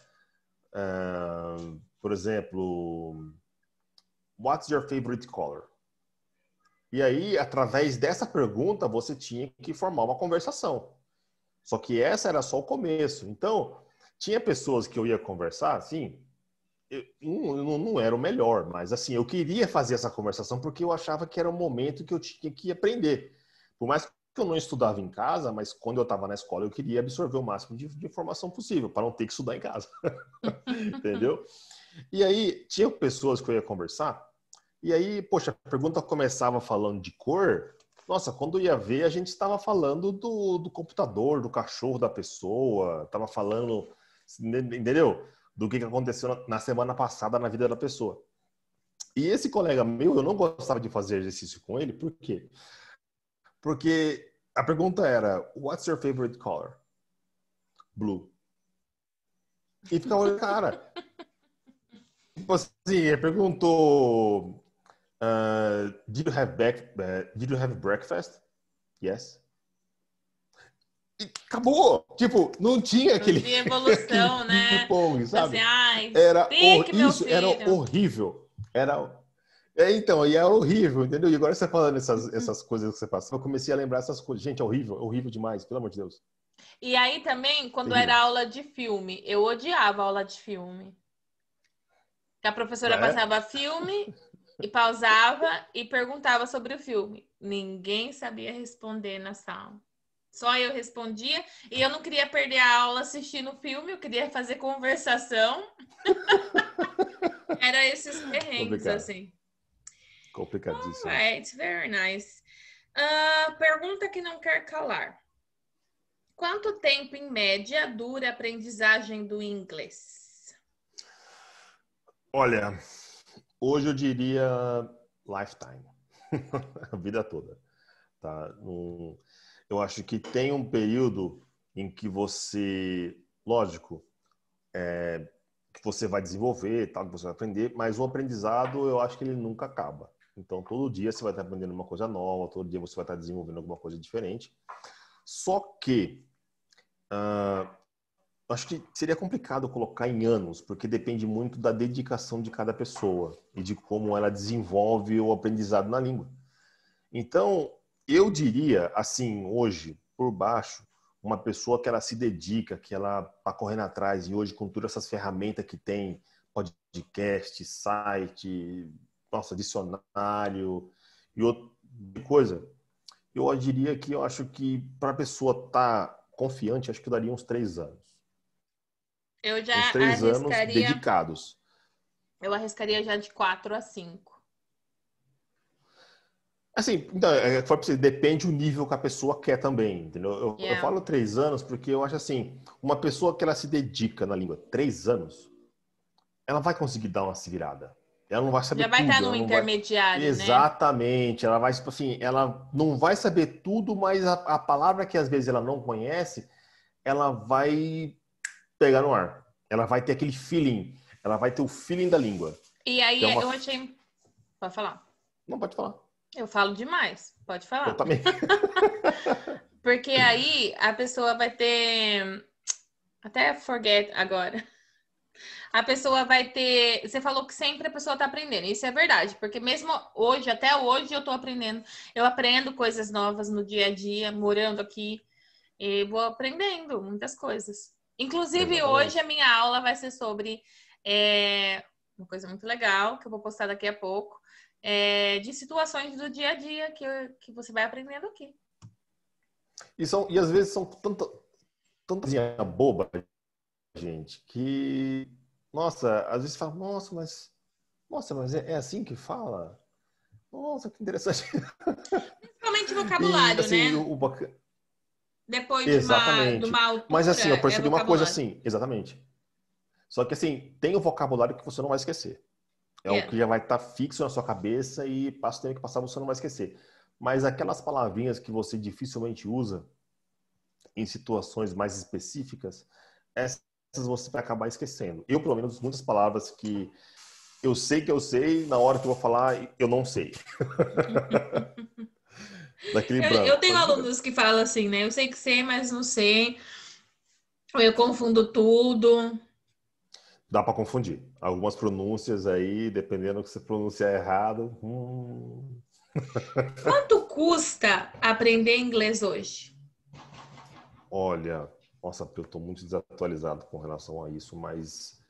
Por exemplo, What's your favorite color? E aí, através dessa pergunta, você tinha que formar uma conversação. Só que essa era só o começo. Então, tinha pessoas que eu ia conversar, assim, eu não era o melhor, mas assim, eu queria fazer essa conversação porque eu achava que era o momento que eu tinha que aprender. Por mais que eu não estudava em casa, mas quando eu estava na escola, eu queria absorver o máximo de informação possível, para não ter que estudar em casa. Entendeu? E aí, tinha pessoas que eu ia conversar, e aí, poxa, a pergunta começava falando de cor. Nossa, quando eu ia ver, a gente estava falando do computador, do cachorro da pessoa, estava falando, entendeu? Do que aconteceu na semana passada na vida da pessoa. E esse colega meu, eu não gostava de fazer exercício com ele, por quê? Porque a pergunta era, what's your favorite color? Blue. E ficava olhando, cara, tipo assim, ele perguntou, did you have breakfast? Yes. E acabou. Tipo, não tinha Não aquele, tinha aquele evolução, né? ping-pong, Tipo assim, sabe? ai, Era pique, meu isso era filho. horrível. Era então, e é horrível, entendeu? E agora você falando essas coisas que você passa, eu comecei a lembrar essas coisas. Gente, é horrível demais, pelo amor de Deus. E aí também, quando era Terrível. aula de filme, eu odiava aula de filme. Que a professora Ah, é? passava filme e pausava e perguntava sobre o filme. Ninguém sabia responder na sala. Só eu respondia e eu não queria perder a aula assistindo o filme, eu queria fazer conversação. Era esses perrengues, Complicado. assim. Complicadíssimo. Alright, very nice. Pergunta que não quer calar. Quanto tempo, em média, dura a aprendizagem do inglês? Olha, hoje eu diria lifetime. A vida toda. Tá? Eu acho que tem um período em que você, lógico, que você vai desenvolver, tal, que você vai aprender, mas o aprendizado eu acho que ele nunca acaba. Então, todo dia você vai estar aprendendo uma coisa nova, todo dia você vai estar desenvolvendo alguma coisa diferente. Só que acho que seria complicado colocar em anos, porque depende muito da dedicação de cada pessoa e de como ela desenvolve o aprendizado na língua. Então, eu diria, assim, hoje, por baixo, uma pessoa que ela se dedica, que ela está correndo atrás, e hoje, com todas essas ferramentas que tem, podcast, site, nossa, dicionário e outra coisa, eu diria que eu acho que para a pessoa estar confiante, acho que eu daria uns 3 anos. Eu já Uns 3 anos arriscaria, dedicados. eu arriscaria já de 4 a 5. Assim, então, depende do nível que a pessoa quer também, entendeu? Eu Yeah. falo 3 anos porque eu acho assim, uma pessoa que ela se dedica na língua 3 anos, ela vai conseguir dar uma se virada. ela não vai Já saber vai estar tudo, no ela não vai... intermediário, né? Exatamente, ela vai, tipo assim, ela não vai saber tudo, mas a palavra que às vezes ela não conhece, ela vai pegar no ar. Ela vai ter aquele feeling, ela vai ter o feeling da língua. E aí Que é uma... eu achei. Pode falar. Não pode falar. Eu falo demais. Pode Eu falar. também. Porque aí a pessoa vai ter. Até forget agora. A pessoa vai ter. Você falou que sempre a pessoa tá aprendendo. Isso é verdade, porque mesmo hoje, até hoje, eu tô aprendendo. Eu aprendo coisas novas no dia a dia, morando aqui, e vou aprendendo muitas coisas. Inclusive, hoje a Exatamente. minha aula vai ser sobre uma coisa muito legal, que eu vou postar daqui a pouco, de situações do dia a dia que você vai aprendendo aqui. E às vezes são tanta coisinha boba, gente, que, nossa, às vezes fala, nossa, mas é assim que fala? Nossa, que interessante. Principalmente E, vocabulário, assim, né? bacana... Depois de Exatamente. uma Mas, altura, assim, eu é percebi uma coisa vocabulário. assim, exatamente. Só que, assim, tem o vocabulário que você não vai esquecer. É o É. que já vai estar fixo na sua cabeça e passa o tempo que passar você não vai esquecer. Mas aquelas palavrinhas que você dificilmente usa em situações mais específicas, essas você vai acabar esquecendo. Eu, pelo menos, muitas palavras que eu sei, na hora que eu vou falar, eu não sei. Daquele Eu branco. tenho alunos que falam assim, né? Eu sei que sei, mas não sei. Ou eu confundo tudo. Dá para confundir. Algumas pronúncias aí, dependendo do que você pronunciar errado. Quanto custa aprender inglês hoje? Olha, nossa, eu estou muito desatualizado com relação a isso, mas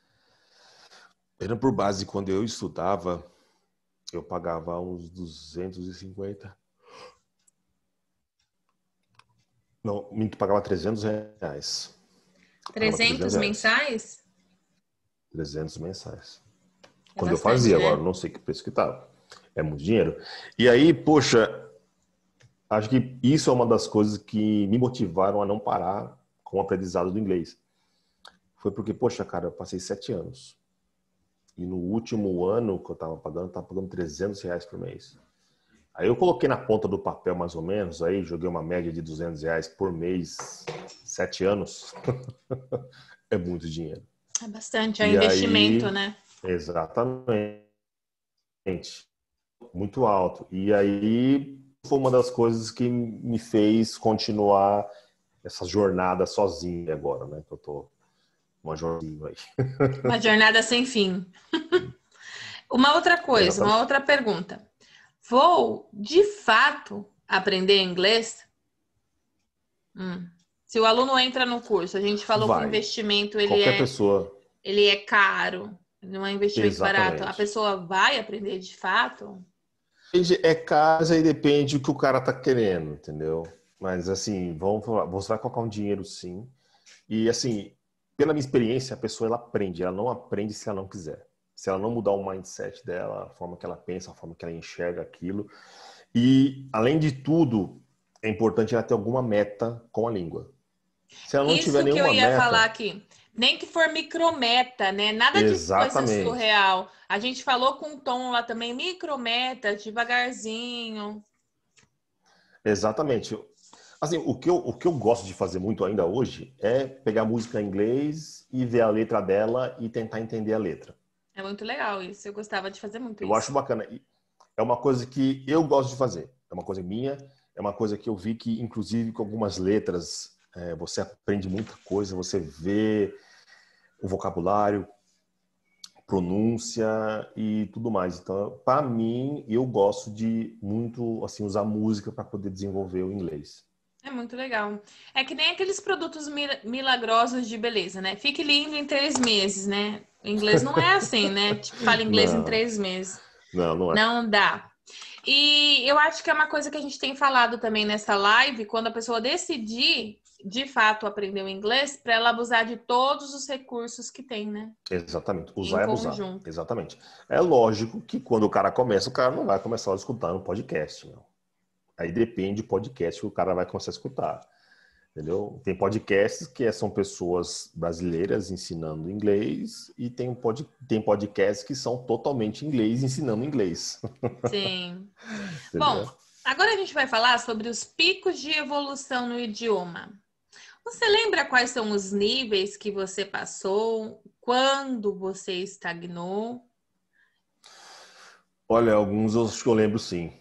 era por base, quando eu estudava, eu pagava uns 250. Não, minto, pagava R$ 300. Eu pagava 300 300 reais. mensais? 300 mensais. É Quando eu bastante, fazia, agora né? não sei que preço que tava. É muito dinheiro. E aí, poxa, acho que isso é uma das coisas que me motivaram a não parar com o aprendizado do inglês. Foi porque, poxa, cara, eu passei 7 anos. E no último ano que eu tava pagando R$ 300 por mês. Aí eu coloquei na ponta do papel mais ou menos, aí joguei uma média de R$ 200 por mês, 7 anos. É muito dinheiro. É bastante, é um E investimento, aí, né? exatamente, muito alto. E aí foi uma das coisas que me fez continuar essa jornada sozinho agora, né? Que eu tô uma jornada aí. Uma jornada sem fim. Uma outra coisa, uma Exatamente. outra pergunta. Vou, de fato, aprender inglês? Se o aluno entra no curso, a gente falou que o Vai. investimento Qualquer pessoa. ele é caro, não é um investimento barato. A Exatamente. pessoa vai aprender de fato? É casa e depende do que o cara tá querendo, entendeu? Mas assim, vamos falar, você vai colocar um dinheiro sim. E assim, pela minha experiência, a pessoa ela aprende, ela não aprende se ela não quiser. Se ela não mudar o mindset dela, a forma que ela pensa, a forma que ela enxerga aquilo. E além de tudo, é importante ela ter alguma meta com a língua. Se ela não tiver Isso que eu nenhuma ia falar meta, aqui. Nem que for micrometa, né? Nada de coisa exatamente, surreal. A gente falou com o Tom lá também, micrometa, devagarzinho. exatamente. Assim, o que eu gosto de fazer muito ainda hoje é pegar música em inglês e ver a letra dela e tentar entender a letra. É muito legal isso. Eu gostava de fazer muito Eu acho isso. bacana. E é uma coisa que eu gosto de fazer. É uma coisa minha, é uma coisa que eu vi que, inclusive, com algumas letras, você aprende muita coisa, você vê o vocabulário, pronúncia e tudo mais. Então, para mim, eu gosto de muito assim usar música para poder desenvolver o inglês. É muito legal. É que nem aqueles produtos milagrosos de beleza, né? Fique lindo em 3 meses, né? O inglês não é assim, né? Tipo, fala inglês em Não, 3 meses. não é. Não dá. E eu acho que é uma coisa que a gente tem falado também nessa live, quando a pessoa decidir de fato aprender o inglês, para ela abusar de todos os recursos que tem, né? Exatamente. Em Usar e abusar. conjunto. Exatamente. É lógico que quando o cara começa, o cara não vai começar a escutar no podcast, não. Aí depende do podcast que o cara vai começar a escutar. Entendeu? Tem podcasts que são pessoas brasileiras ensinando inglês e tem podcasts que são totalmente inglês ensinando inglês. Sim. Bom, Entendeu? agora a gente vai falar sobre os picos de evolução no idioma. Você lembra quais são os níveis que você passou? Quando você estagnou? Olha, alguns eu acho que eu lembro sim.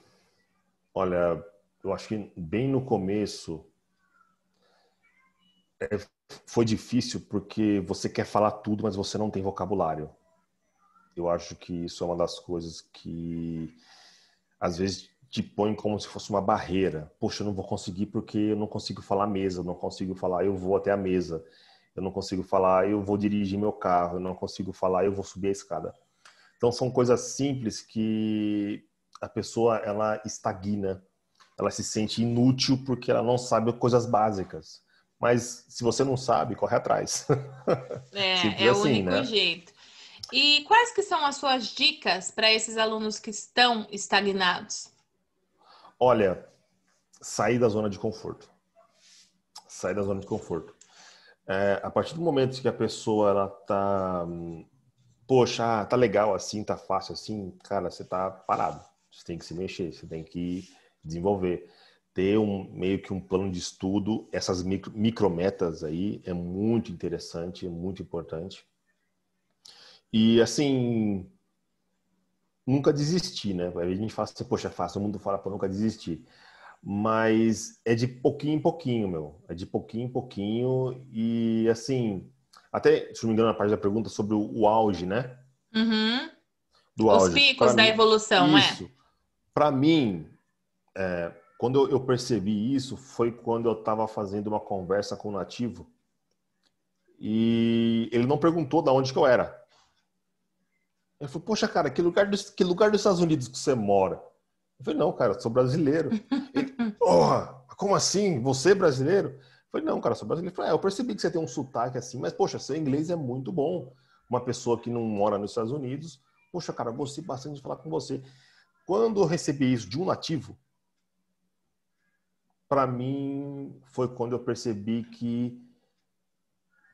Olha, eu acho que bem no começo foi difícil porque você quer falar tudo, mas você não tem vocabulário. Eu acho que isso é uma das coisas que às vezes te põe como se fosse uma barreira. Poxa, eu não vou conseguir porque eu não consigo falar mesa, eu não consigo falar eu vou até a mesa, eu não consigo falar eu vou dirigir meu carro, eu não consigo falar eu vou subir a escada. Então são coisas simples que a pessoa ela estagna, ela se sente inútil porque ela não sabe coisas básicas. Mas se você não sabe, corre atrás. É, Simples é o assim, único né? jeito. E quais que são as suas dicas para esses alunos que estão estagnados? Olha, sair da zona de conforto. Sair da zona de conforto. A partir do momento que a pessoa ela tá, poxa, tá legal assim, tá fácil assim, cara, você tá parado. Você tem que se mexer, você tem que desenvolver. Ter meio que um plano de estudo, essas micrometas aí é muito interessante, é muito importante. E assim, nunca desistir, né? A gente fala assim, poxa, é fácil, o mundo fala para nunca desistir. Mas é de pouquinho em pouquinho, meu. É de pouquinho em pouquinho e assim, até, se não me engano, na parte da pergunta sobre o auge, né? Uhum. Do Os auge. picos Para da mim, evolução, é? isso. Para mim, quando eu percebi isso, foi quando eu estava fazendo uma conversa com o nativo e ele não perguntou de onde que eu era. Ele falou, poxa, cara, que lugar dos Estados Unidos que você mora? Eu falei, não, cara, eu sou brasileiro. Ele, porra, como assim? Você é brasileiro? Eu falei, não, cara, eu sou brasileiro. Ele falou, eu percebi que você tem um sotaque assim, mas, poxa, seu inglês é muito bom. Uma pessoa que não mora nos Estados Unidos, poxa, cara, eu gostei bastante de falar com você. Quando eu recebi isso de um nativo, para mim foi quando eu percebi que,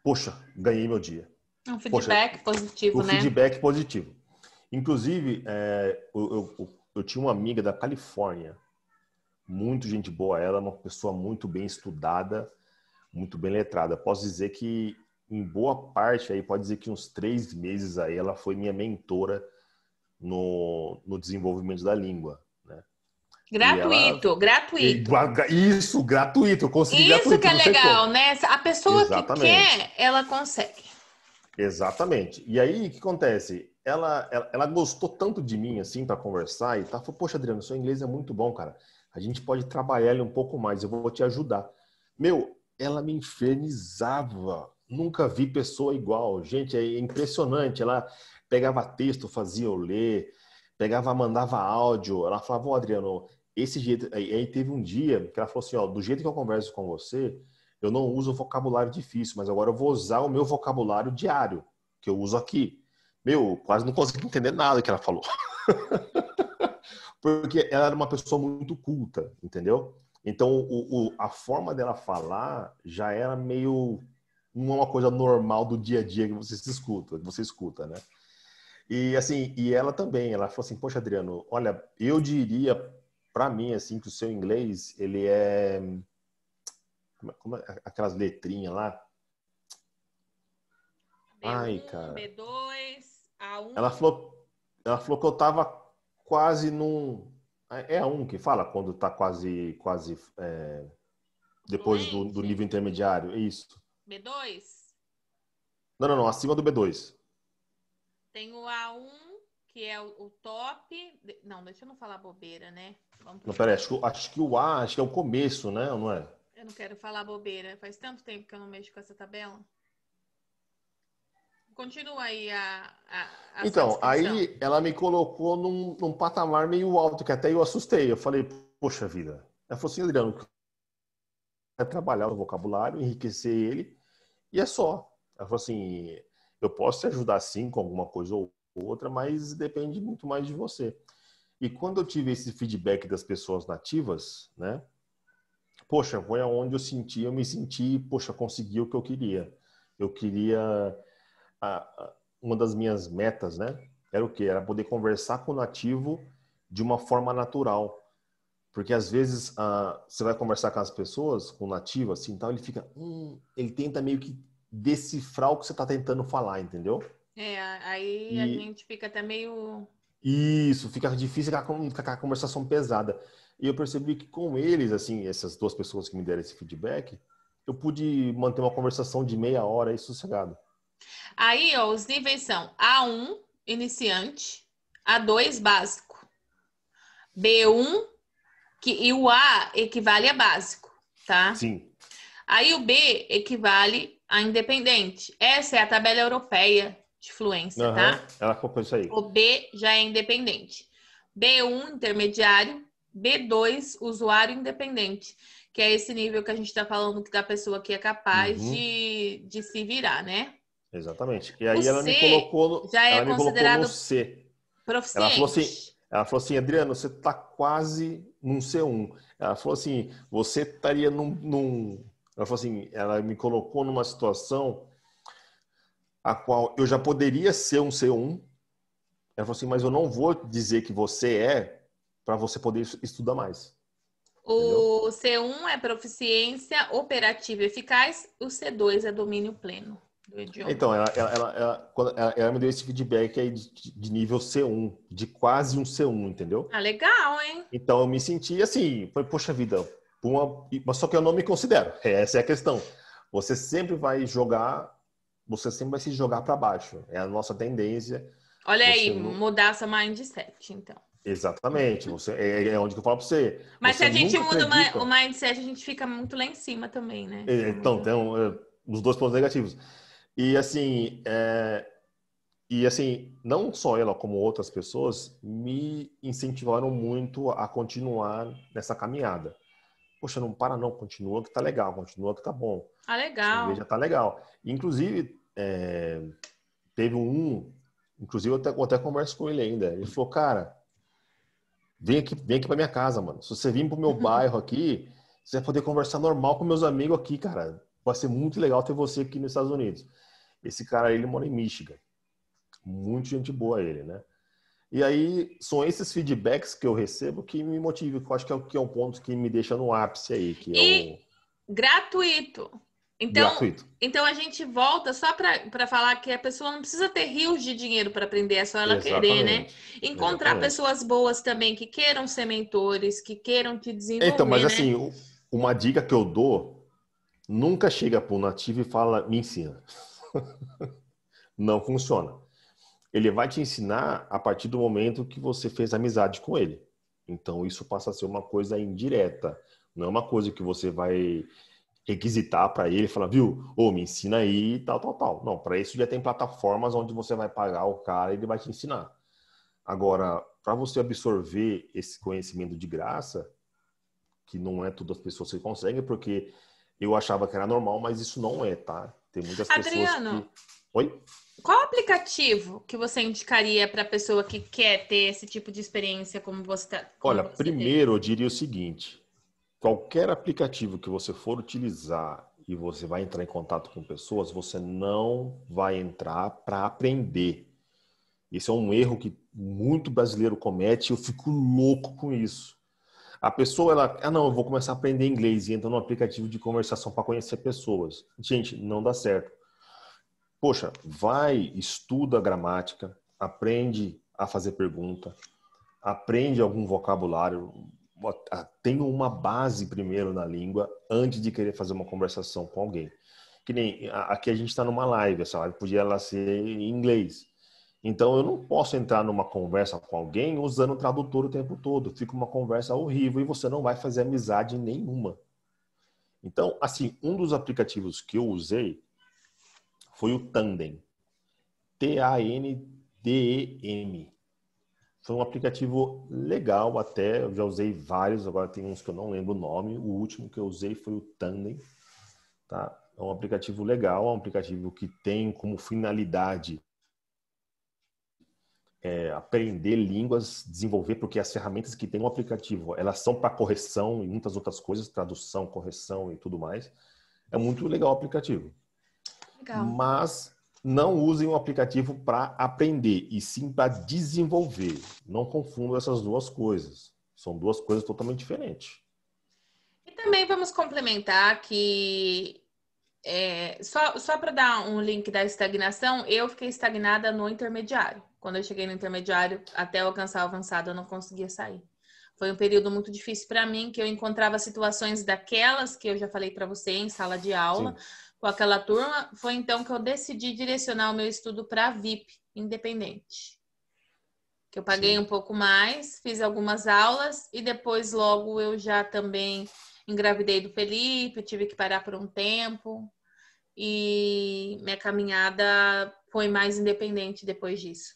poxa, ganhei meu dia. Um Poxa, feedback positivo, o né? feedback positivo. Inclusive, eu tinha uma amiga da Califórnia, muito gente boa, ela é uma pessoa muito bem estudada, muito bem letrada. Posso dizer que, em boa parte, aí pode dizer que uns 3 meses aí, ela foi minha mentora no desenvolvimento da língua, né? E ela... Gratuito, gratuito. Isso, gratuito, eu consegui Isso que gratuito, é não sei legal, como. né? A pessoa que Exatamente. quer, ela consegue. Exatamente. E aí, o que acontece? Ela gostou tanto de mim, assim, para conversar e tá, falou, poxa, Adriano, seu inglês é muito bom, cara. A gente pode trabalhar ele um pouco mais, eu vou te ajudar. Meu, ela me infernizava. Nunca vi pessoa igual. Gente, é impressionante. Ela pegava texto, fazia eu ler, pegava, mandava áudio. Ela falava, ô, Adriano, esse jeito... Aí teve um dia que ela falou assim, ó, do jeito que eu converso com você, eu não uso vocabulário difícil, mas agora eu vou usar o meu vocabulário diário, que eu uso aqui. Meu, quase não consegui entender nada que ela falou. Porque ela era uma pessoa muito culta, entendeu? Então, a forma dela falar já era meio... Não é uma coisa normal do dia a dia que você escuta, né? E assim, e ela também, ela falou assim, poxa, Adriano, olha, eu diria para mim assim que o seu inglês, ele é aquelas letrinhas lá. Ai, B1, cara. B2, Ela A1. falou, ela falou que eu tava quase num. É a um que fala quando tá quase depois do Fluente? nível intermediário. É isso. B2? Não, não, não, acima do B2. Tem o A1, que é o top. Não, deixa eu não falar bobeira, né? Vamos pro Não, pera aí, B2. acho que o A, acho que é o começo, né? Ou não é? Eu não quero falar bobeira. Faz tanto tempo que eu não mexo com essa tabela. Continua aí a sua Então, descrição. aí ela me colocou num patamar meio alto, que até eu assustei. Eu falei, poxa vida. Ela falou assim, Adriano, é trabalhar o vocabulário, enriquecer ele, e é só. Ela falou assim, eu posso te ajudar sim com alguma coisa ou outra, mas depende muito mais de você. E quando eu tive esse feedback das pessoas nativas, né? Poxa, foi aonde eu me senti, poxa, consegui o que eu queria. Eu queria, uma das minhas metas, né? Era o quê? Era poder conversar com o nativo de uma forma natural. Porque às vezes você vai conversar com as pessoas, com o nativo, assim, então ele fica, ele tenta meio que decifrar o que você está tentando falar, entendeu? É, aí a E gente fica até meio. isso, fica difícil com aquela conversação pesada. E eu percebi que com eles, assim, essas duas pessoas que me deram esse feedback, eu pude manter uma conversação de meia hora aí sossegado. Aí, ó, os níveis são A1, iniciante, A2, básico, B1, e o A equivale a básico, tá? Sim. Aí o B equivale a independente. Essa é a tabela europeia de fluência, Aham, tá? ela colocou isso aí. O B já é independente. B1, intermediário. B2, usuário independente, que é esse nível que a gente está falando que da pessoa que é capaz Uhum, de se virar, né? exatamente. E O aí C já é ela me colocou no considerado C. proficiente. Ela falou assim, Adriano, você está quase num C1. Ela falou assim, você estaria ela falou assim, ela me colocou numa situação a qual eu já poderia ser um C1. Ela falou assim, mas eu não vou dizer que você é para você poder estudar mais. Entendeu? O C1 é proficiência operativa eficaz, o C2 é domínio pleno do idioma. Então, ela me deu esse feedback aí de nível C1, de quase um C1, entendeu? Ah, legal, hein? Então, eu me senti assim, foi, poxa vida, mas só que eu não me considero. Essa é a questão. Você sempre vai jogar, você sempre vai se jogar para baixo. É a nossa tendência. Olha aí, Você não. mudar essa mindset, então. Exatamente. É onde que eu falo para você. Mas se Você a gente nunca muda o acredita. mindset, a gente fica muito lá em cima também, né? Fica Então, muito. tem os dois pontos negativos. E assim, não só ela, como outras pessoas, me incentivaram muito a continuar nessa caminhada. Poxa, não para não, continua que tá legal, continua que tá bom. Ah, Seu inglês legal. já tá legal. Inclusive, teve inclusive eu até converso com ele ainda. Ele falou, cara, vem aqui pra minha casa, mano. Se você vir pro meu bairro aqui, você vai poder conversar normal com meus amigos aqui, cara. Vai ser muito legal ter você aqui nos Estados Unidos. Esse cara, ele mora em Michigan. Muito gente boa ele, né? E aí, são esses feedbacks que eu recebo que me motivam, que eu acho que é o ponto que me deixa no ápice aí, que é E o gratuito. Então, gratuito. então a gente volta só para falar que a pessoa não precisa ter rios de dinheiro para aprender, é só ela querer, né? Exatamente. Encontrar Exatamente. pessoas boas também que queiram ser mentores, que queiram te Então, desenvolver, mas né? assim, uma dica que eu dou, nunca chega para o nativo e fala, me ensina. Não funciona. Ele vai te ensinar a partir do momento que você fez amizade com ele. Então, isso passa a ser uma coisa indireta. Não é uma coisa que você vai requisitar para ele e falar, viu, me ensina aí, tal, tal, tal. Não, para isso já tem plataformas onde você vai pagar o cara e ele vai te ensinar. Agora, para você absorver esse conhecimento de graça, que não é todas as pessoas que conseguem, porque eu achava que era normal, mas isso não é, tá? Tem muitas pessoas Adriano, que. Oi? qual aplicativo que você indicaria para a pessoa que quer ter esse tipo de experiência como Olha, você teve? primeiro eu diria o seguinte: qualquer aplicativo que você for utilizar e você vai entrar em contato com pessoas, você não vai entrar para aprender. Esse é um erro que muito brasileiro comete e eu fico louco com isso. A pessoa, não, eu vou começar a aprender inglês e entra no aplicativo de conversação para conhecer pessoas. Gente, não dá certo. Poxa, vai, estuda a gramática, aprende a fazer pergunta, aprende algum vocabulário, tenha uma base primeiro na língua antes de querer fazer uma conversação com alguém. Que nem aqui a gente está numa live, essa live podia ela ser em inglês. Então eu não posso entrar numa conversa com alguém usando o tradutor o tempo todo. Fica uma conversa horrível e você não vai fazer amizade nenhuma. Então, assim, um dos aplicativos que eu usei foi o Tandem. Tandem. Foi um aplicativo legal até, eu já usei vários, agora tem uns que eu não lembro o nome. O último que eu usei foi o Tandem, tá? É um aplicativo legal, é um aplicativo que tem como finalidade aprender línguas, desenvolver, porque as ferramentas que tem no aplicativo, elas são para correção e muitas outras coisas, tradução, correção e tudo mais. É muito legal o aplicativo. Legal. Mas não usem o aplicativo para aprender, e sim para desenvolver. Não confundam essas duas coisas. São duas coisas totalmente diferentes. E também vamos complementar que, só para dar um link da estagnação, eu fiquei estagnada no intermediário. Quando eu cheguei no intermediário, até eu alcançar o avançado, eu não conseguia sair. Foi um período muito difícil para mim, que eu encontrava situações daquelas que eu já falei para você em sala de aula, Sim. com aquela turma. Foi então que eu decidi direcionar o meu estudo para VIP, independente. Que eu paguei Sim. um pouco mais, fiz algumas aulas e depois logo eu já também engravidei do Felipe, tive que parar por um tempo e minha caminhada foi mais independente depois disso.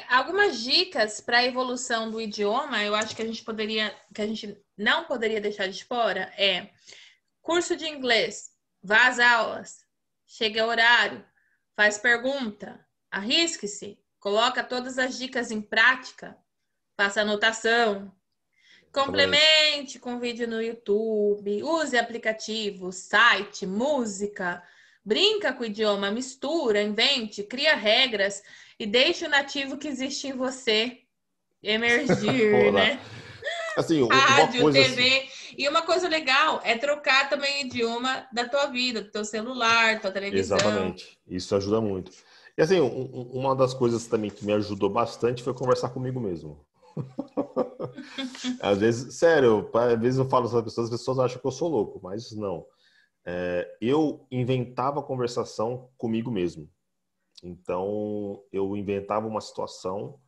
Algumas dicas para a evolução do idioma, eu acho que que a gente não poderia deixar de fora curso de inglês, vá às aulas, chegue ao horário, faz pergunta, arrisque-se, coloca todas as dicas em prática, faça anotação, Exatamente. complemente com vídeo no YouTube, use aplicativo, site, música, brinca com o idioma, mistura, invente, cria regras e deixe o nativo que existe em você emergir, Olá. né? Assim, uma Rádio, coisa assim. TV. E uma coisa legal é trocar também o idioma da tua vida, do teu celular, tua televisão. Exatamente. Isso ajuda muito. E assim, uma das coisas também que me ajudou bastante foi conversar comigo mesmo. Às vezes, sério, às vezes eu falo para as pessoas acham que eu sou louco, mas não. Eu inventava conversação comigo mesmo. Então, eu inventava uma situação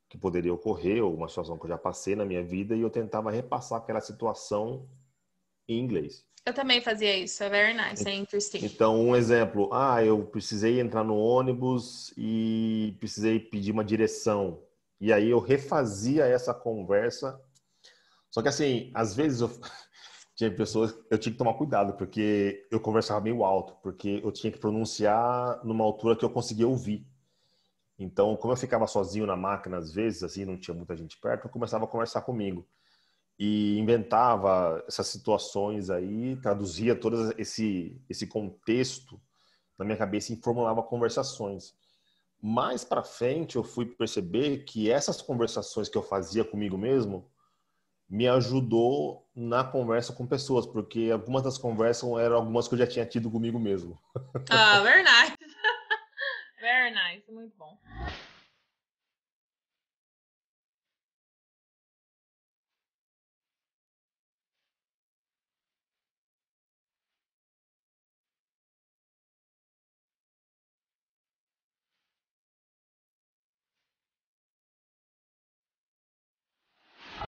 que poderia ocorrer, ou uma situação que eu já passei na minha vida, e eu tentava repassar aquela situação em inglês. Eu também fazia isso, é very nice, é interesting. Então, um exemplo, eu precisei entrar no ônibus e precisei pedir uma direção. E aí eu refazia essa conversa. Só que assim, às vezes tinha pessoas, eu tinha que tomar cuidado, porque eu conversava meio alto, porque eu tinha que pronunciar numa altura que eu conseguia ouvir. Então, como eu ficava sozinho na máquina, às vezes, assim, não tinha muita gente perto, eu começava a conversar comigo. E inventava essas situações aí, traduzia todo esse contexto na minha cabeça e formulava conversações. Mais para frente, eu fui perceber que essas conversações que eu fazia comigo mesmo me ajudou na conversa com pessoas, porque algumas das conversas eram algumas que eu já tinha tido comigo mesmo. Ah, very nice. Very nice, muito bom.